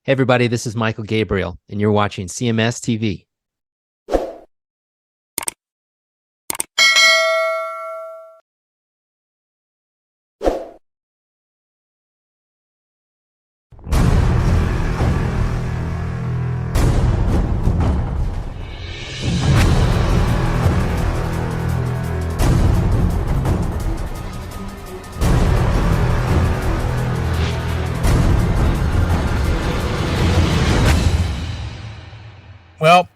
Hey everybody, this is Michael Gabriel, and you're watching CMS TV. Well,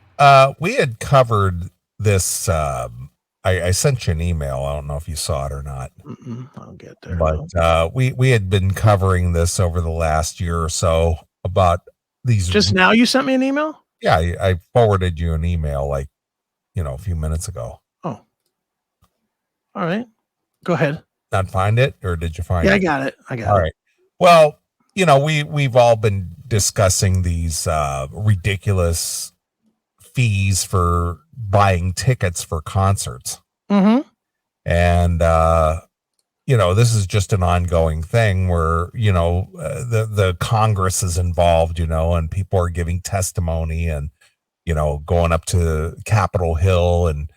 we had covered this. I sent you an email. I don't know if you saw it or not. I'll get there. But we had been covering this over the last year or so about these. Just now you sent me an email? Yeah, I forwarded you an email like, a few minutes ago. Oh. All right. Go ahead. Not find it, or did you find it? Yeah, I got it. All right. Well, we've all been discussing these ridiculous fees for buying tickets for concerts. Mm-hmm. And this is just an ongoing thing where the Congress is involved, and people are giving testimony and going up to Capitol Hill and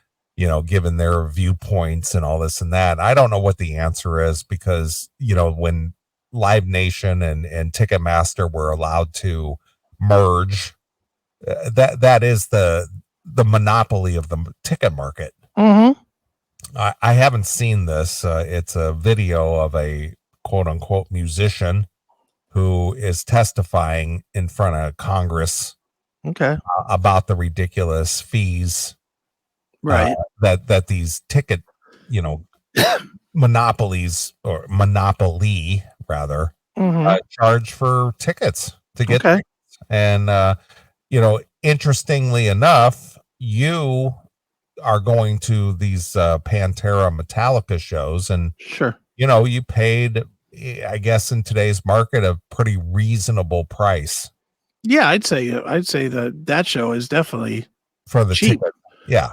giving their viewpoints and all this and that. I don't know what the answer is, because when Live Nation and Ticketmaster were allowed to merge, that is the monopoly of the ticket market. Mm-hmm. I haven't seen this. It's a video of a quote unquote musician who is testifying in front of Congress. Okay. About the ridiculous fees, right? That these ticket, monopolies, or monopoly rather, charge for tickets to get. Okay. Tickets. And interestingly enough, you are going to these Pantera Metallica shows, and sure, you paid, I guess, in today's market, a pretty reasonable price. Yeah, I'd say that show is definitely for the cheap. Ticket.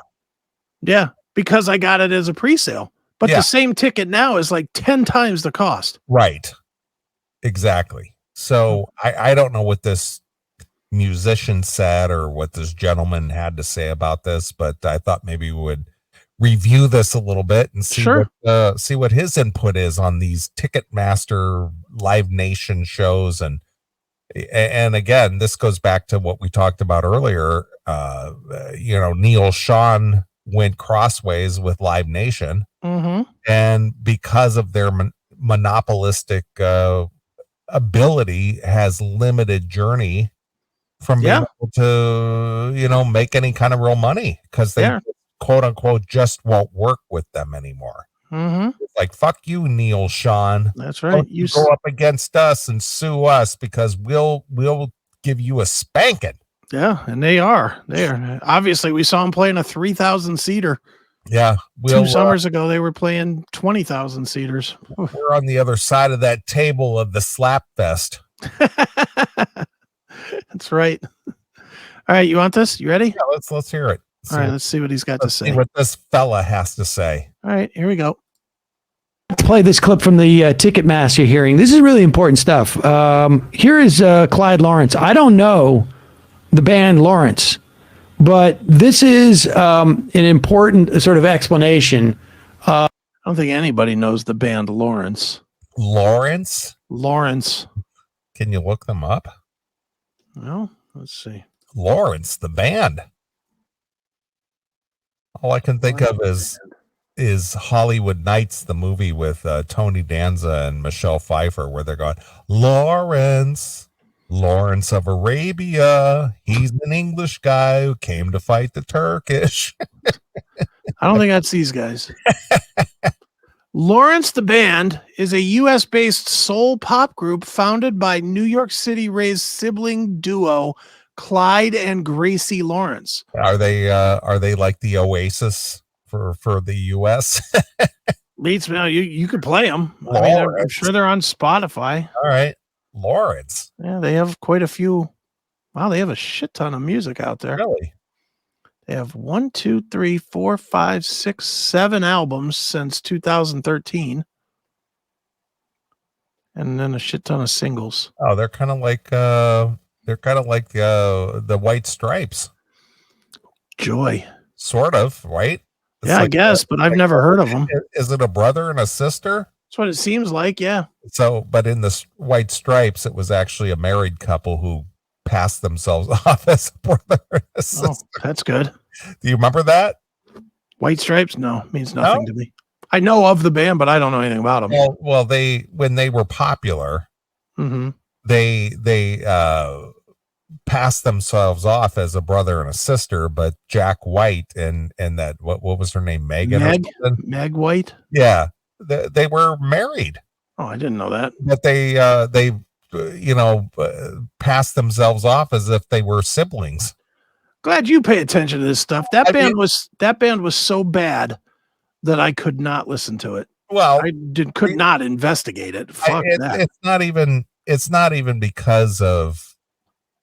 Yeah, because I got it as a pre-sale. But the same ticket now is like 10 times the cost. Right. Exactly. So I don't know what this musician said or what this gentleman had to say about this, but I thought maybe we would review this a little bit and see what his input is on these Ticketmaster Live Nation shows. And again, this goes back to what we talked about earlier. Neil Sean went crossways with Live Nation, and because of their monopolistic ability, has limited Journey from being able to, make any kind of real money, because they quote unquote just won't work with them anymore. Like, fuck you, Neil Sean. That's right. You go up against us and sue us, because we'll give you a spanking. Yeah, and they are. Obviously, we saw them playing a 3,000 seater. Yeah, 2 summers ago they were playing 20,000 seaters. We're on the other side of that table of the slap fest. That's right. All right, you want this? You ready? Yeah, let's hear it. All right, let's see what he's got to say. See what this fella has to say. All right, here we go. Play this clip from the Ticketmaster hearing. This is really important stuff. Here is Clyde Lawrence. I don't know the band Lawrence, but this is an important sort of explanation. I don't think anybody knows the band Lawrence. Lawrence? Can you look them up? Well, let's see. Lawrence, the band. All I can think of is Hollywood Nights, the movie with Tony Danza and Michelle Pfeiffer, where they're going, Lawrence of Arabia. He's an English guy who came to fight the Turkish. I don't think that's these guys. Lawrence the Band is a U.S.-based soul pop group founded by New York City-raised sibling duo Clyde and Gracie Lawrence. Are they like the Oasis for the U.S.? Leads me. You could play them. I mean, I'm sure they're on Spotify. All right, Lawrence. Yeah, they have quite a few. Wow, they have a shit ton of music out there. Really? They have 1, 2, 3, 4, 5, 6, 7 albums since 2013. And then a shit ton of singles. Oh, they're kind of like They're kind of like the White Stripes, Joy. sort of, right? It's Yeah, I like guess, but I've never heard of them. Is it a brother and a sister? That's what it seems like. Yeah. So, but in the White Stripes, it was actually a married couple who passed themselves off as a brother and a sister. Oh, that's good. Do you remember that? White Stripes? No, means nothing No? to me. I know of the band, but I don't know anything about them. Well, when they were popular, Mm-hmm. they passed themselves off as a brother and a sister, but Jack White and that what was her name, Megan or something? Meg White? Yeah, they were married, Oh, I didn't know that. but they passed themselves off as if they were siblings. Glad you pay attention to this stuff. That I band mean- was so bad that I could not listen to it. Well, I could not investigate it. Fuck that. It's not even because of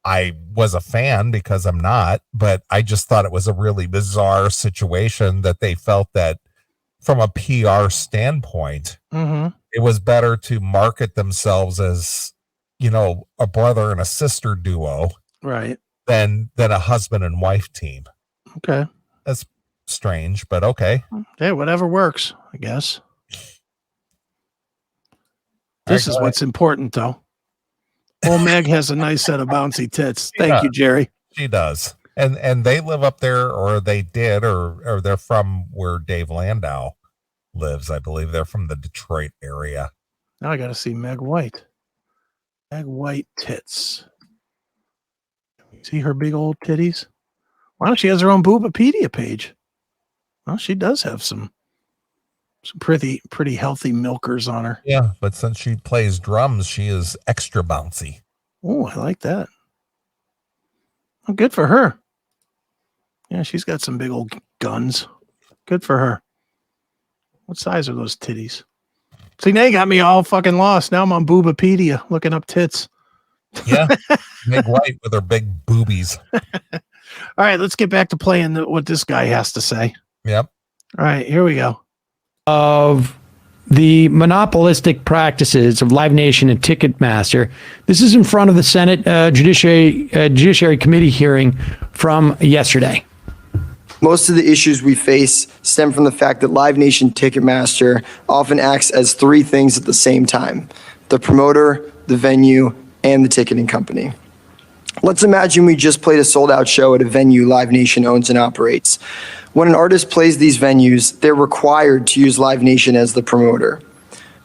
I was a fan, because I'm not, but I just thought it was a really bizarre situation that they felt that from a PR standpoint, Mm-hmm. it was better to market themselves as, a brother and a sister duo Right. than a husband and wife team. Okay. That's strange, but okay. Hey, whatever works, I guess. This is what's important, though. Old Meg has a nice set of bouncy tits. Thank you, Jerry. She does. And they live up there, or they did, or they're from where Dave Landau lives. I believe they're from the Detroit area. Now I got to see Meg White. Meg White tits. See her big old titties? Wow, she has her own Boobapedia page. Well, she does have some pretty healthy milkers on her. Yeah, but since she plays drums, she is extra bouncy. Oh, I like that. Well, good for her. Yeah, she's got some big old guns. Good for her. What size are those titties? See, now you got me all fucking lost. Now I'm on Boobapedia looking up tits. Yeah, Meg White with her big boobies. All right, let's get back to playing what this guy has to say. Yep. All right, here we go. Of the monopolistic practices of Live Nation and Ticketmaster. This is in front of the Senate Judiciary Committee hearing from yesterday. Most of the issues we face stem from the fact that Live Nation Ticketmaster often acts as three things at the same time: the promoter, the venue, and the ticketing company. Let's imagine we just played a sold-out show at a venue Live Nation owns and operates. When an artist plays these venues, they're required to use Live Nation as the promoter.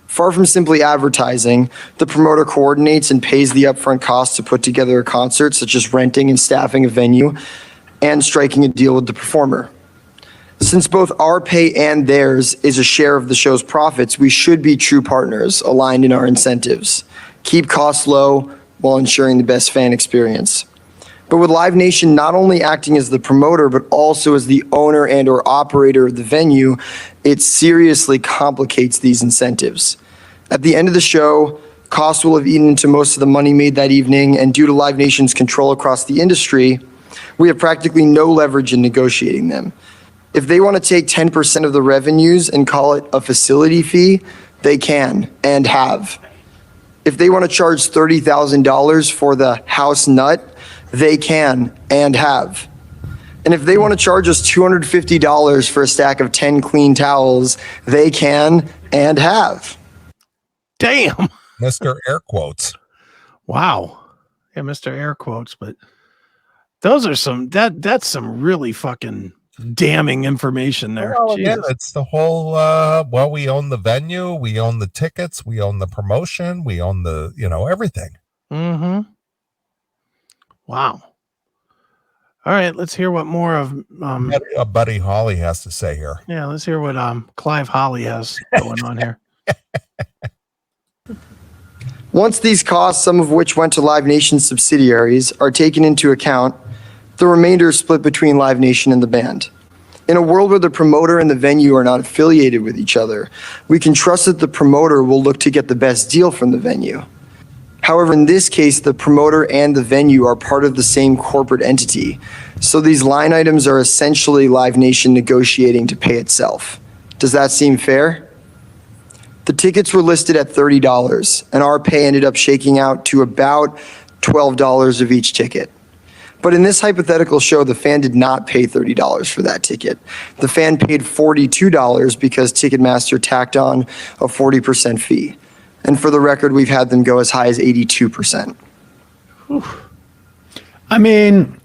Far from simply advertising, the promoter coordinates and pays the upfront costs to put together a concert, such as renting and staffing a venue, and striking a deal with the performer. Since both our pay and theirs is a share of the show's profits, we should be true partners, aligned in our incentives. Keep costs low while ensuring the best fan experience. But with Live Nation not only acting as the promoter, but also as the owner and or operator of the venue, it seriously complicates these incentives. At the end of the show, costs will have eaten into most of the money made that evening, and due to Live Nation's control across the industry, we have practically no leverage in negotiating them. If they want to take 10% of the revenues and call it a facility fee, they can and have. If they want to charge $30,000 for the house nut, they can and have. And if they want to charge us $250 for a stack of 10 clean towels, they can and have. Damn. Mr. Air Quotes. Wow. Yeah, Mr. Air Quotes, but those are that's some really fucking damning information there. Well, again, Jesus. it's the whole, we own the venue, we own the tickets, we own the promotion, we own the, everything. Mm-hmm. Wow. All right, let's hear what more of Buddy Holly has to say here. yeah, let's hear what Clive Holly has going on here. Once these costs, some of which went to Live Nation subsidiaries, are taken into account, the remainder is split between Live Nation and the band. In a world where the promoter and the venue are not affiliated with each other, we can trust that the promoter will look to get the best deal from the venue. However, in this case, the promoter and the venue are part of the same corporate entity, so these line items are essentially Live Nation negotiating to pay itself. Does that seem fair? The tickets were listed at $30, and our pay ended up shaking out to about $12 of each ticket. But in this hypothetical show, the fan did not pay $30 for that ticket. The fan paid $42 because Ticketmaster tacked on a 40% fee. And for the record, we've had them go as high as 82%. I mean,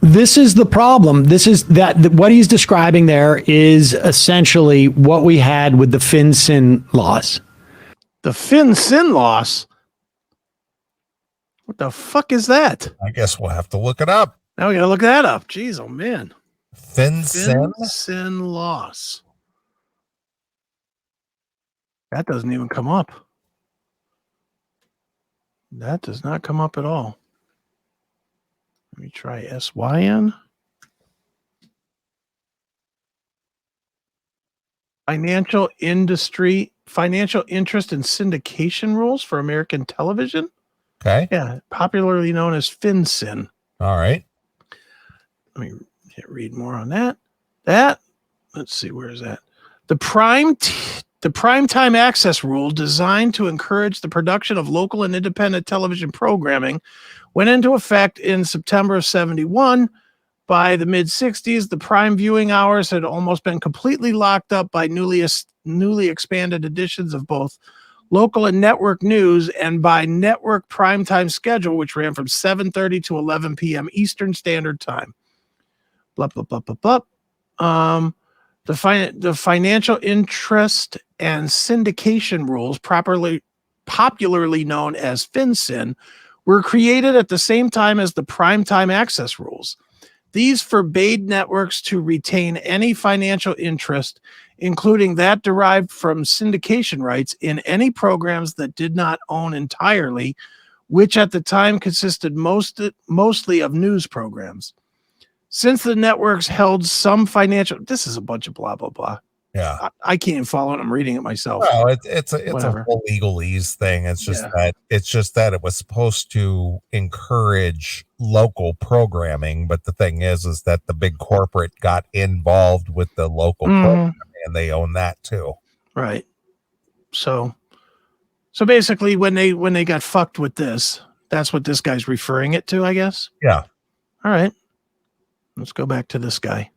this is the problem. This is what he's describing there is essentially what we had with the FinCEN laws. The FinCEN loss? What the fuck is that? I guess we'll have to look it up. Now we gotta look that up. Jeez, oh man. FinCEN? FinCEN loss. That doesn't even come up. That does not come up at all. Let me try SYN. Financial interest and syndication rules for American television. Okay. Yeah, popularly known as FinCEN. All right. Let me read more on that. Let's see, where is that? The primetime access rule, designed to encourage the production of local and independent television programming, went into effect in September of 1971. By the mid-60s, the prime viewing hours had almost been completely locked up by newly expanded editions of both local and network news, and by network primetime schedule, which ran from 7:30 to 11 p.m. Eastern Standard Time. Blah, blah, blah, blah, blah. The financial interest and syndication rules, popularly known as FinCEN, were created at the same time as the primetime access rules. These forbade networks to retain any financial interest, including that derived from syndication rights, in any programs that did not own entirely, which at the time consisted mostly of news programs. Since the networks held some financial, this is a bunch of blah, blah, blah. Yeah. I can't follow it. I'm reading it myself. Well, it's a Whatever. whole legalese thing. It's just Yeah. that it was supposed to encourage local programming, but the thing is that the big corporate got involved with the local programming, and they own that too. Right. So basically, when they got fucked with this, that's what this guy's referring it to, I guess. Yeah. All right. Let's go back to this guy.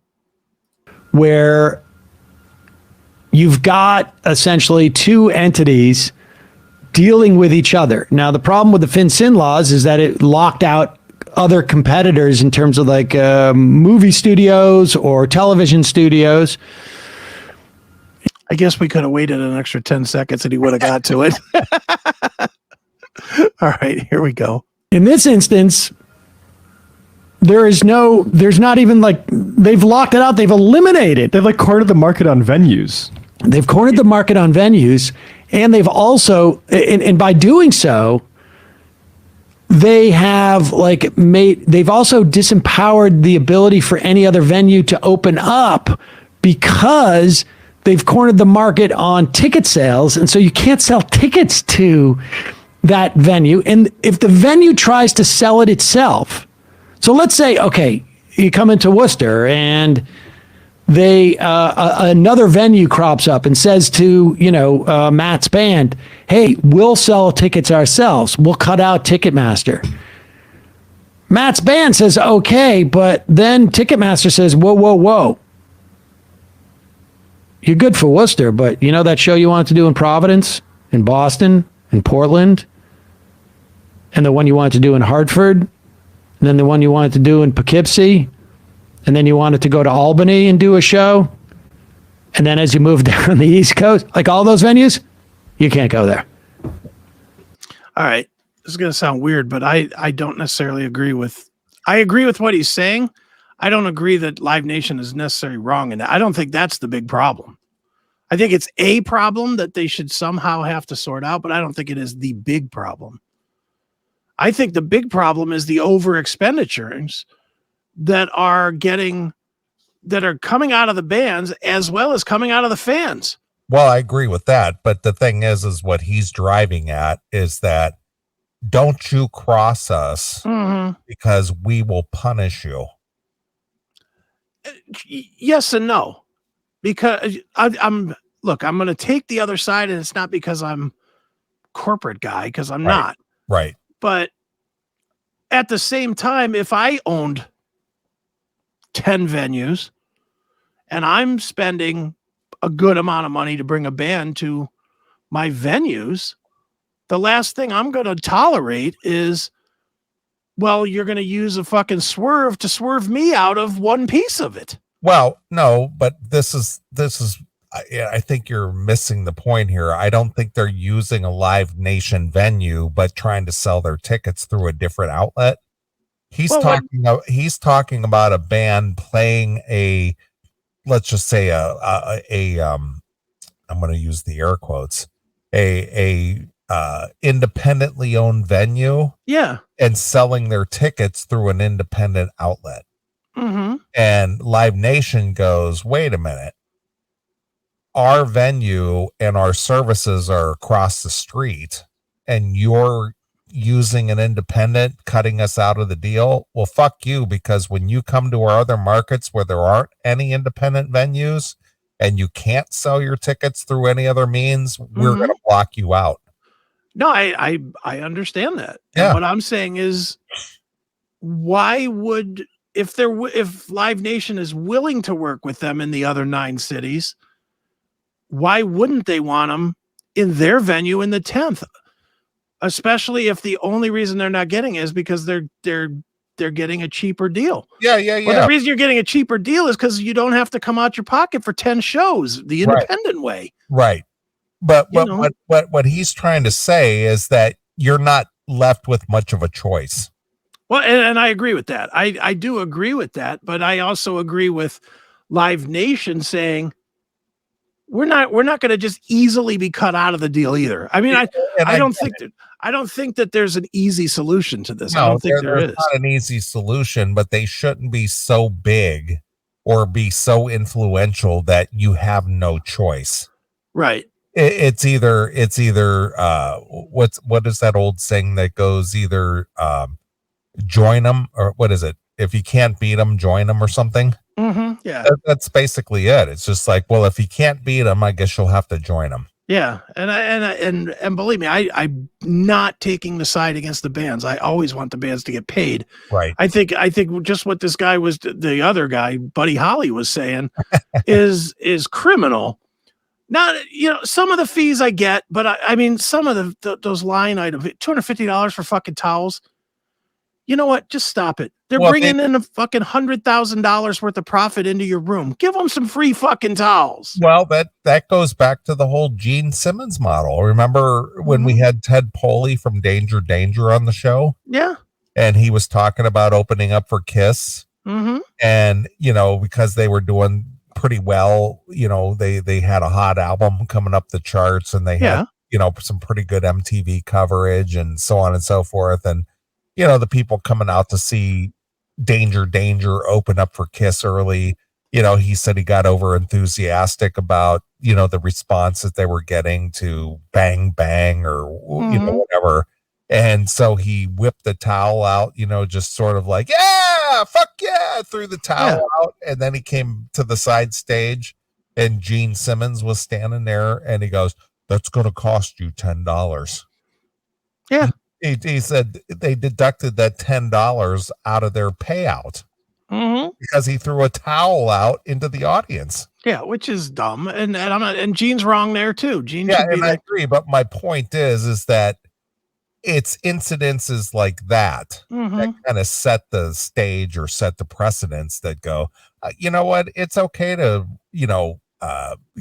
Where you've got essentially two entities dealing with each other. Now, the problem with the FinCEN laws is that it locked out other competitors in terms of like movie studios or television studios. I guess we could have waited an extra 10 seconds and he would have got to it. All right, here we go. In this instance, there's not even like, they've locked it out. They've eliminated. They've like cornered the market on venues. They've cornered the market on venues, and they've also, and by doing so, they have they've also disempowered the ability for any other venue to open up, because they've cornered the market on ticket sales. And so you can't sell tickets to that venue. And if the venue tries to sell it itself, so let's say, okay, you come into Worcester and they another venue crops up and says to Matt's band, hey, we'll sell tickets ourselves, we'll cut out Ticketmaster. Matt's band says okay, but then Ticketmaster says whoa, you're good for Worcester, but you know that show you wanted to do in Providence, in Boston, in Portland, and the one you wanted to do in Hartford, and then the one you wanted to do in Poughkeepsie, and then you wanted to go to Albany and do a show, and then as you move down the East Coast, like all those venues, you can't go there. All right. This is going to sound weird, but I don't necessarily agree with, I agree with what he's saying. I don't agree that Live Nation is necessarily wrong in that. I don't think that's the big problem. I think it's a problem that they should somehow have to sort out, but I don't think it is the big problem. I think the big problem is the over expenditures that are coming out of the bands as well as coming out of the fans. Well, I agree with that, but the thing is what he's driving at is that don't you cross us because we will punish you. Yes and no, because I'm going to take the other side, and it's not because I'm corporate guy, because I'm not. Right. But at the same time, if I owned 10 venues and I'm spending a good amount of money to bring a band to my venues, the last thing I'm going to tolerate is, well, you're going to use a fucking swerve to swerve me out of one piece of it. Well, no, but this is I think you're missing the point here. I don't think they're using a Live Nation venue, but trying to sell their tickets through a different outlet. He's talking about a band playing a, let's just say I'm going to use the air quotes, a independently owned venue. Yeah. And selling their tickets through an independent outlet. Mm-hmm. And Live Nation goes, wait a minute. Our venue and our services are across the street, and you're using an independent, cutting us out of the deal. Well, fuck you, because when you come to our other markets where there aren't any independent venues and you can't sell your tickets through any other means, we're going to block you out. No, I understand that. Yeah. And what I'm saying is, why would, if Live Nation is willing to work with them in the other 9 cities, why wouldn't they want them in their venue in the 10th? Especially if the only reason they're not getting it is because they're getting a cheaper deal. Yeah. Well, the reason you're getting a cheaper deal is because you don't have to come out your pocket for 10 shows the independent way. Right. But what he's trying to say is that you're not left with much of a choice. Well, and I agree with that. I do agree with that, but I also agree with Live Nation saying we're not going to just easily be cut out of the deal either. I mean, I don't think that there's an easy solution to this. No, I don't think there is. Not an easy solution, but they shouldn't be so big or be so influential that you have no choice. Right. It's either what is that old saying that goes either join them, or what is it? If you can't beat them, join them, or something. Mm-hmm. Yeah. That's basically it. It's just like, well, if you can't beat them, I guess you'll have to join them. Yeah, and believe me, I'm not taking the side against the bands. I always want the bands to get paid. Right. I think just what this guy was, the other guy, Buddy Holly, was saying is criminal. Not, some of the fees I get, but I mean, some of those line items, $250 for fucking towels. You know what? Just stop it. They're bringing in a fucking $100,000 worth of profit into your room. Give them some free fucking towels. Well, that goes back to the whole Gene Simmons model. Remember when we had Ted Poley from Danger Danger on the show? Yeah. And he was talking about opening up for Kiss. Mm-hmm. And, because they were doing pretty well, they had a hot album coming up the charts, and they had, some pretty good MTV coverage and so on and so forth. And, the people coming out to see Danger Danger open up for Kiss early, he said he got over enthusiastic about, the response that they were getting to Bang Bang or, whatever. And so he whipped the towel out, just sort of like, yeah, fuck yeah, threw the towel out. And then he came to the side stage, and Gene Simmons was standing there, and he goes, that's going to cost you $10. Yeah. He said they deducted that $10 out of their payout because he threw a towel out into the audience. Yeah, which is dumb, and I'm not, and Gene's wrong there too. Gene, and I agree, but my point is that it's incidences like that that kind of set the stage or set the precedents that go, you know what, it's okay to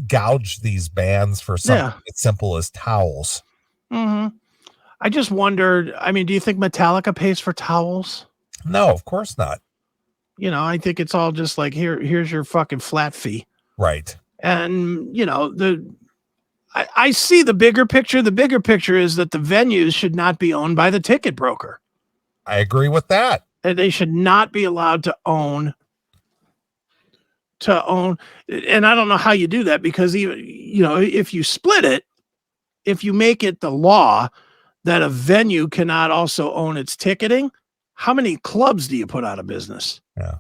gouge these bands for something as simple as towels. I just wondered, I mean, do you think Metallica pays for towels? No, of course not. I think it's all just like, here's your fucking flat fee. Right. And, I see the bigger picture. The bigger picture is that the venues should not be owned by the ticket broker. I agree with that. And they should not be allowed to own. And I don't know how you do that, because even, if you split it, if you make it the law that a venue cannot also own its ticketing, how many clubs do you put out of business? Yeah.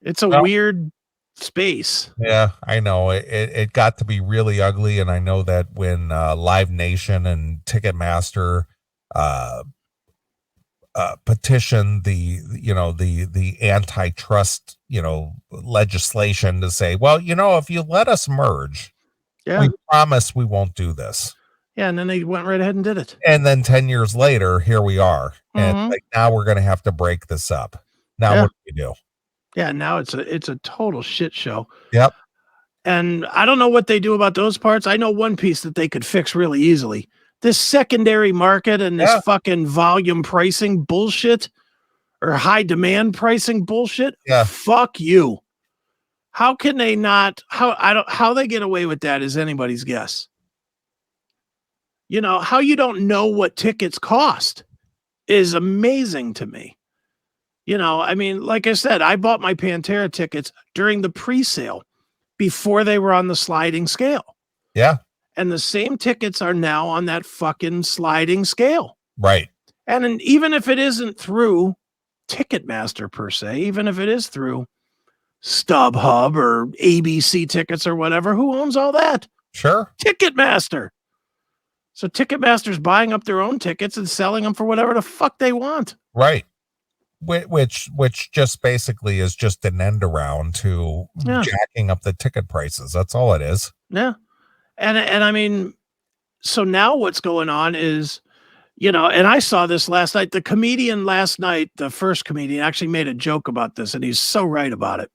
It's a weird space. Yeah, I know. It got to be really ugly. And I know that when Live Nation and Ticketmaster petition the antitrust legislation to say, well, if you let us merge, Yeah. we promise we won't do this. Yeah. And then they went right ahead and did it. And then 10 years later, here we are. And Mhm. like, now we're going to have to break this up. Now Yeah. what do you do? Yeah. Now it's a total shit show. Yep. And I don't know what they do about those parts. I know one piece that they could fix really easily. This secondary market and this Yeah. fucking volume pricing bullshit or high demand pricing bullshit. Yeah. Fuck you. How can they not? How they get away with that is anybody's guess. How you don't know what tickets cost is amazing to me. I mean, like I said, I bought my Pantera tickets during the pre-sale before they were on the sliding scale. Yeah. And the same tickets are now on that fucking sliding scale. Right. And even if it isn't through Ticketmaster per se, even if it is through StubHub or ABC tickets or whatever, who owns all that? Sure. Ticketmaster. So Ticketmaster's buying up their own tickets and selling them for whatever the fuck they want. Right. Which just basically is just an end around to jacking up the ticket prices. That's all it is. Yeah. And I mean, so now what's going on is, and I saw this last night. The comedian last night, the first comedian, actually made a joke about this, and he's so right about it.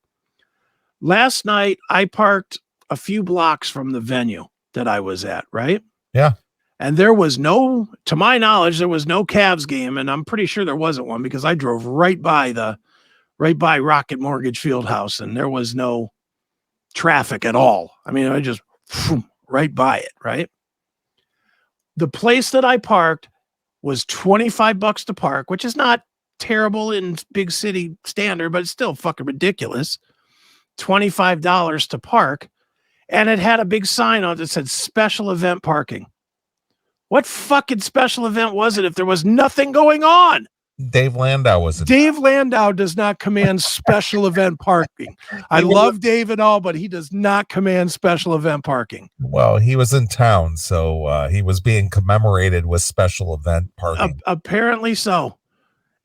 Last night, I parked a few blocks from the venue that I was at, right? Yeah. And there was to my knowledge, there was no Cavs game, and I'm pretty sure there wasn't one because I drove right by Rocket Mortgage Fieldhouse, and there was no traffic at all. I mean, I just right by it, right? The place that I parked was $25 to park, which is not terrible in big city standard, but it's still fucking ridiculous. $25 to park. And it had a big sign on it that said special event parking. What fucking special event was it if there was nothing going on? Dave Landau was it? Dave Landau does not command special event parking. I love Dave and all, but he does not command special event parking. Well, he was in town, so he was being commemorated with special event parking. Apparently so.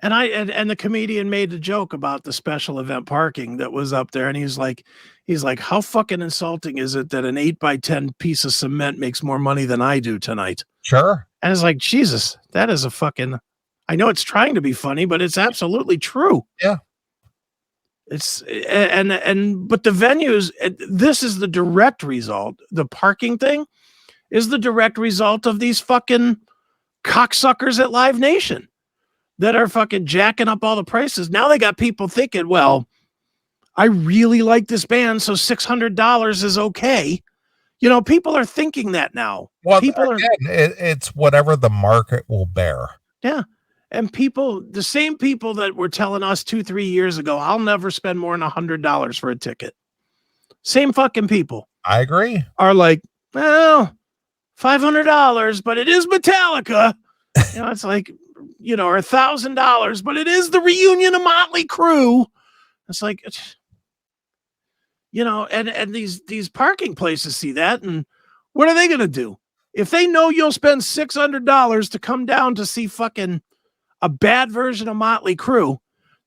And and the comedian made a joke about the special event parking that was up there, and he's like, how fucking insulting is it that an 8x10 piece of cement makes more money than I do tonight? Sure. And it's like, Jesus, that is a fucking. I know it's trying to be funny, but it's absolutely true. Yeah. It's but the venues, this is the direct result. The parking thing is the direct result of these fucking cocksuckers at Live Nation that are fucking jacking up all the prices. Now they got people thinking, well, I really like this band, so $600 is okay. People are thinking that now. Well, people it's whatever the market will bear. Yeah. And the same people that were telling us 2-3 years ago, I'll never spend more than $100 for a ticket. Same fucking people. I agree. Are like, well, $500, but it is Metallica. It's like, or $1,000, but it is the reunion of Motley Crue. It's like, and these parking places see that, and what are they going to do? If they know you'll spend $600 to come down to see fucking a bad version of Motley Crue,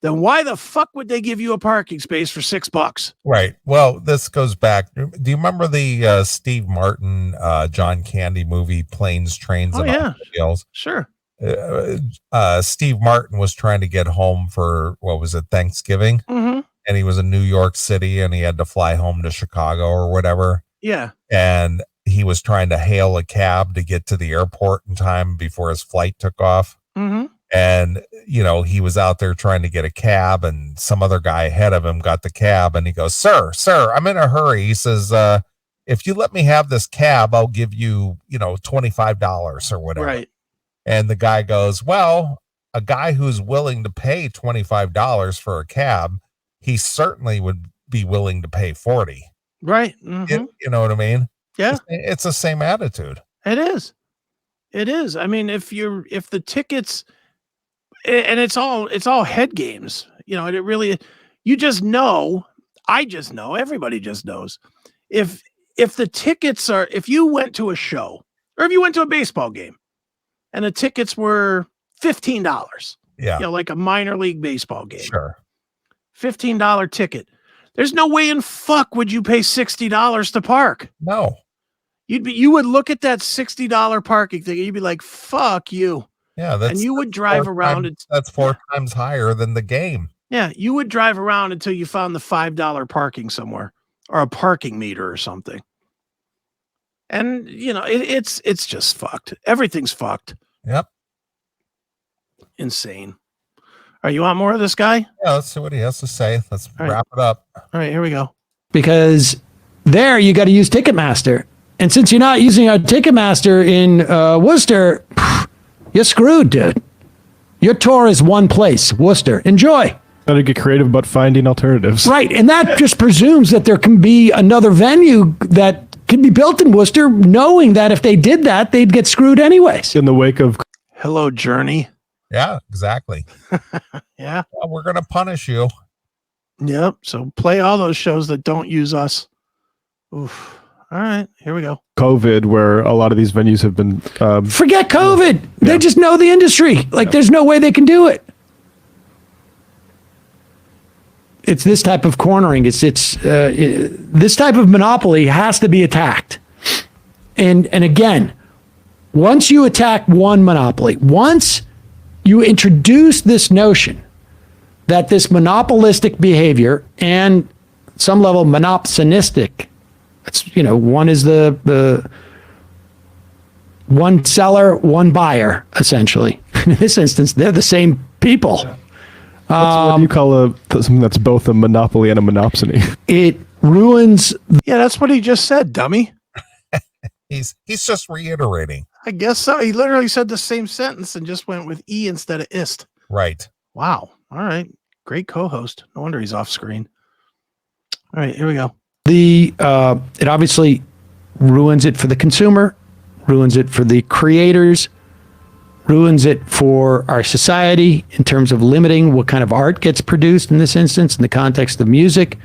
then why the fuck would they give you a parking space for $6? Right. Well, this goes back. Do you remember the Steve Martin, John Candy movie, Planes, Trains, and Automobiles? Sure. Steve Martin was trying to get home for, what was it, Thanksgiving? Mm-hmm. And he was in New York City and he had to fly home to Chicago or whatever. Yeah. And he was trying to hail a cab to get to the airport in time before his flight took off. Mm-hmm. And, he was out there trying to get a cab, and some other guy ahead of him got the cab, and he goes, sir, I'm in a hurry. He says, if you let me have this cab, I'll give you, $25 or whatever. Right. And the guy goes, well, a guy who's willing to pay $25 for a cab, he certainly would be willing to pay 40. Right. Mm-hmm. You know what I mean? Yeah. It's the same attitude. It is. I mean, if the tickets, and it's all head games, it really, you just know, I just know, everybody just knows. If the tickets are, if you went to a show or if you went to a baseball game and the tickets were $15, Yeah. You know, like a minor league baseball game. Sure. $15 ticket. There's no way in fuck would you pay $60 to park. No. You would look at that $60 parking thing and you'd be like, fuck you. Yeah. And you would drive around. That's four times higher than the game. Yeah. You would drive around until you found the $5 parking somewhere or a parking meter or something. And you know, it's just fucked. Everything's fucked. Yep. Insane. All right, you want more of this guy? Yeah, let's see what he has to say. Let's All right. wrap it up. All right, here we go. Because there you got to use Ticketmaster. And since you're not using our Ticketmaster in Worcester, you're screwed, dude. Your tour is one place, Worcester. Enjoy. Got to get creative about finding alternatives. Right. And that just presumes that there can be another venue that can be built in Worcester, knowing that if they did that, they'd get screwed anyways. In the wake of Hello, Journey. Yeah, exactly. Yeah. Well, we're going to punish you. Yep. So play all those shows that don't use us. Oof. All right, here we go. COVID, where a lot of these venues have been Forget COVID. They just know the industry. Like there's no way they can do it. It's this type of cornering. This type of monopoly has to be attacked. And again, once you attack one monopoly, once you introduce this notion that this monopolistic behavior and some level monopsonistic, it's, you know, one is the one seller, one buyer, essentially. In this instance, they're the same people. what do you call something that's both a monopoly and a monopsony? It ruins. Yeah, that's what he just said, dummy. He's just reiterating. I guess so. He literally said the same sentence and just went with E instead of ist. Right. Wow. All right. Great co-host. No wonder he's off screen. All right, here we go. It obviously ruins it for the consumer, ruins it for the creators, ruins it for our society in terms of limiting what kind of art gets produced in this instance in the context of music.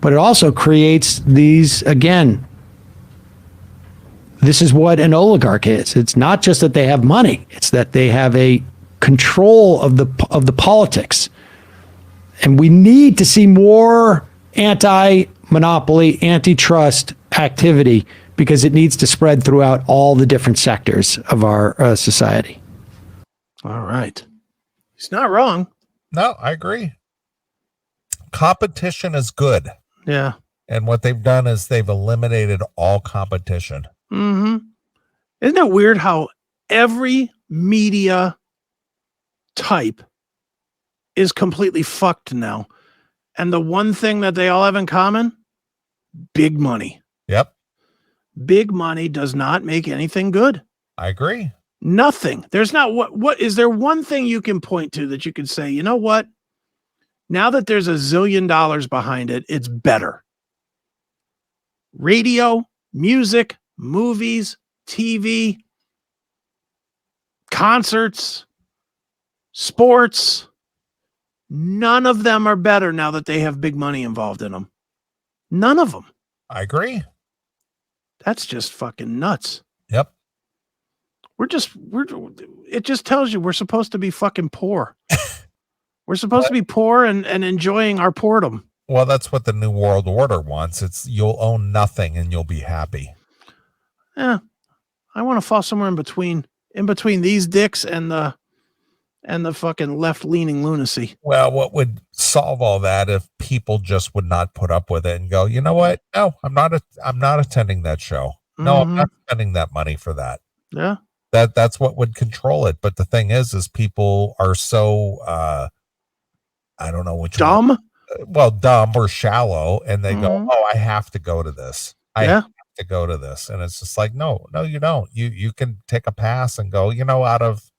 But it also creates these, again, this is what an oligarch is. It's not just that they have money, it's that they have a control of the politics. And we need to see more anti-monopoly, antitrust activity because it needs to spread throughout all the different sectors of our society. All right. He's not wrong. No, I agree. Competition is good. Yeah. And what they've done is they've eliminated all competition. Mm-hmm. Isn't it weird how every media type is completely fucked now? And the one thing that they all have in common, big money. Yep. Big money does not make anything good. I agree. Nothing. There's not what is there one thing you can point to that you can say, you know what? Now that there's $1 zillion behind it, it's better. Radio, music, movies, TV, concerts, sports, none of them are better now that they have big money involved in them. None of them. I agree. That's just fucking nuts. Yep. It just tells you we're supposed to be fucking poor. We're supposed to be poor and enjoying our boredom. Well, that's what the New World Order wants. It's you'll own nothing and you'll be happy. Yeah. I want to fall somewhere in between these dicks and the fucking left-leaning lunacy. Well, what would solve all that if people just would not put up with it and go, you know what? No, I'm not attending that show. No, I'm not spending that money for that. Yeah. That's what would control it. But the thing is people are so I don't know which dumb. One. Well, dumb or shallow, and they go, "Oh, I have to go to this. I have to go to this," and it's just like, no, you don't. You can take a pass and go. You know, out of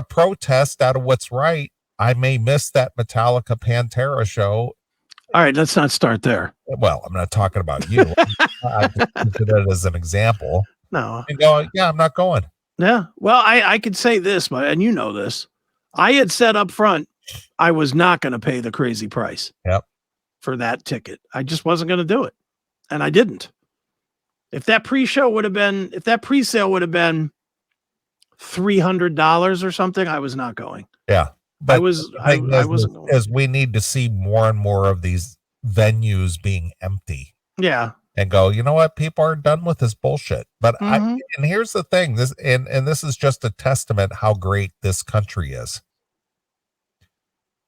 protest, out of what's right, I may miss that Metallica Pantera show. All right, let's not start there. Well, I'm not talking about you. I just did it as an example. No. And go, yeah, I'm not going. Yeah. Well, I could say this, but and you know this. I had said up front I was not going to pay the crazy price. Yep. For that ticket. I just wasn't going to do it. And I didn't. If that pre-sale would have been $300 or something, I was not going. Yeah. But I was the I, thing I wasn't going. is we need to see more and more of these venues being empty Yeah. and go, you know what, people are done with this bullshit. But Mhm. and here's the thing, this and this is just a testament how great this country is.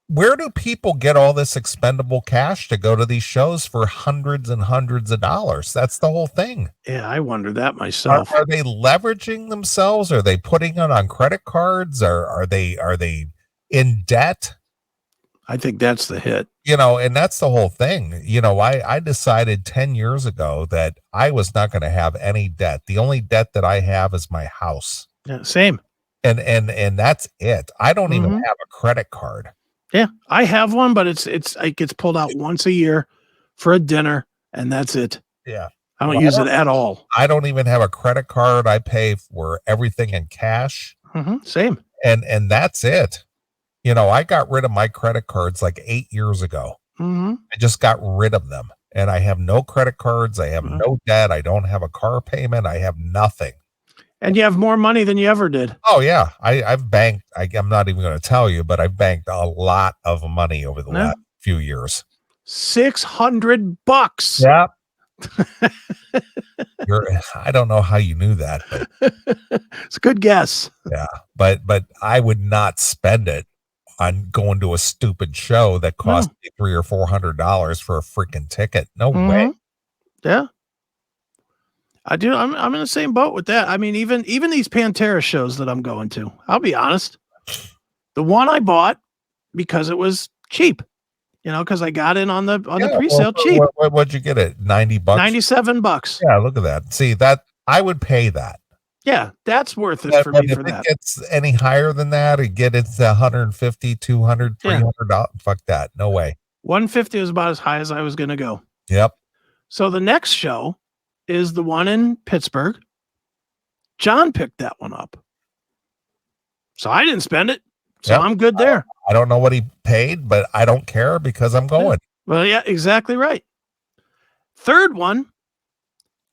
Where do people get all this expendable cash to go to these shows for hundreds and hundreds of dollars? That's the whole thing. Yeah, I wonder that myself. Are they leveraging themselves? Are they putting it on credit cards? Are they in debt? I think that's the hit. You know, and that's the whole thing. You know, I decided 10 years ago that I was not going to have any debt. The only debt that I have is my house. Yeah, same. And that's it. I don't even Mhm. have a credit card. Yeah, I have one, but it gets pulled out once a year for a dinner, and that's it. Yeah. I don't Well, use it at all. I don't even have a credit card. I pay for everything in cash. Same. And that's it. You know, I got rid of my credit cards like 8 years ago. Mm-hmm. I just got rid of them. And I have no credit cards. I have no debt. I don't have a car payment. I have nothing. And you have more money than you ever did. Oh yeah. I've banked, I'm not even going to tell you, but I've banked a lot of money over the last few years. $600. Yeah. I don't know how you knew that, but It's a good guess. yeah, but I would not spend it on going to a stupid show that cost me $300 or $400 for a freaking ticket. No way. Yeah. I do. I'm in the same boat with that. I mean, even these Pantera shows that I'm going to, I'll be honest. The one I bought because it was cheap, because I got in on the pre-sale cheap. What'd you get it? $90? $97. Yeah, look at that. See that I would pay that. Yeah, that's worth it for me for that. If it gets any higher than that, it get it's $150, $200, $300. Fuck that. No way. 150 was about as high as I was going to go. Yep. So the next show is the one in Pittsburgh. John picked that one up. So I didn't spend it. So I'm good there. I don't know what he paid, but I don't care because I'm going. Well, yeah, exactly right. Third one,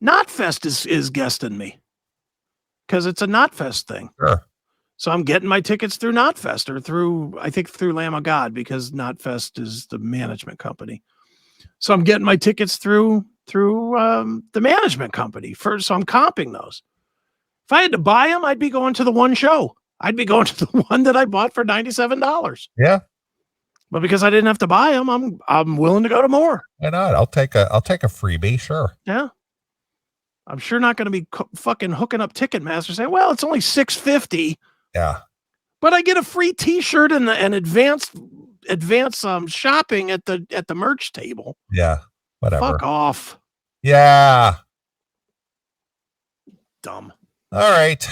Knotfest is guesting me because it's a Knotfest thing. Sure. So I'm getting my tickets through Knotfest or through Lamb of God because Knotfest is the management company. So I'm getting my tickets through the management company first. So I'm comping those. If I had to buy them, I'd be going to the one show. I'd be going to the one that I bought for $97. Yeah. But because I didn't have to buy them, I'm willing to go to more. Why not? I'll take a freebie. Sure. Yeah. I'm sure not going to be fucking hooking up Ticketmaster saying, well, it's only $650. Yeah. But I get a free T-shirt and advanced shopping at the merch table. Yeah. Whatever. Fuck off. Yeah. Dumb. All right.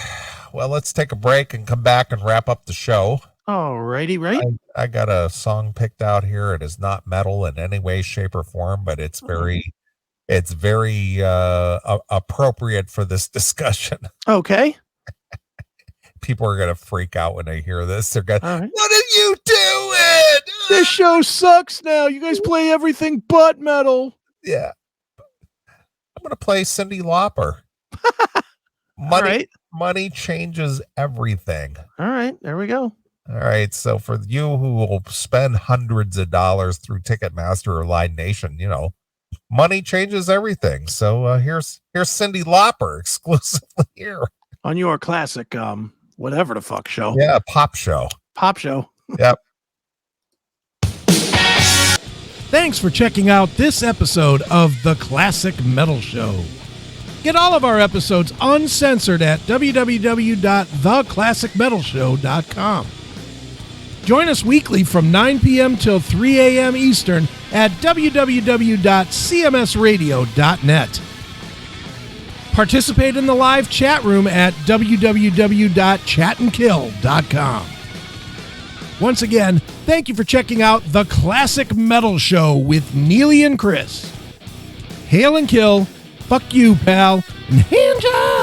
Well, let's take a break and come back and wrap up the show. All righty, right? I got a song picked out here. It is not metal in any way, shape, or form, but it's very appropriate for this discussion. Okay. People are going to freak out when they hear this. They're going, right. What are you doing? This show sucks now. You guys play everything but metal. Yeah. I'm going to play Cyndi Lauper. Money changes everything. All right. There we go. All right. So for you who will spend hundreds of dollars through Ticketmaster or Live Nation, money changes everything. So here's Cyndi Lauper exclusively here on your classic whatever the fuck show. Yeah, pop show. Yep. Thanks for checking out this episode of The Classic Metal Show. Get all of our episodes uncensored at www.theclassicmetalshow.com. Join us weekly from 9 p.m. till 3 a.m. Eastern at www.cmsradio.net. Participate in the live chat room at www.chatandkill.com. Once again, thank you for checking out The Classic Metal Show with Neely and Chris. Hail and kill. Fuck you, pal. And hand job.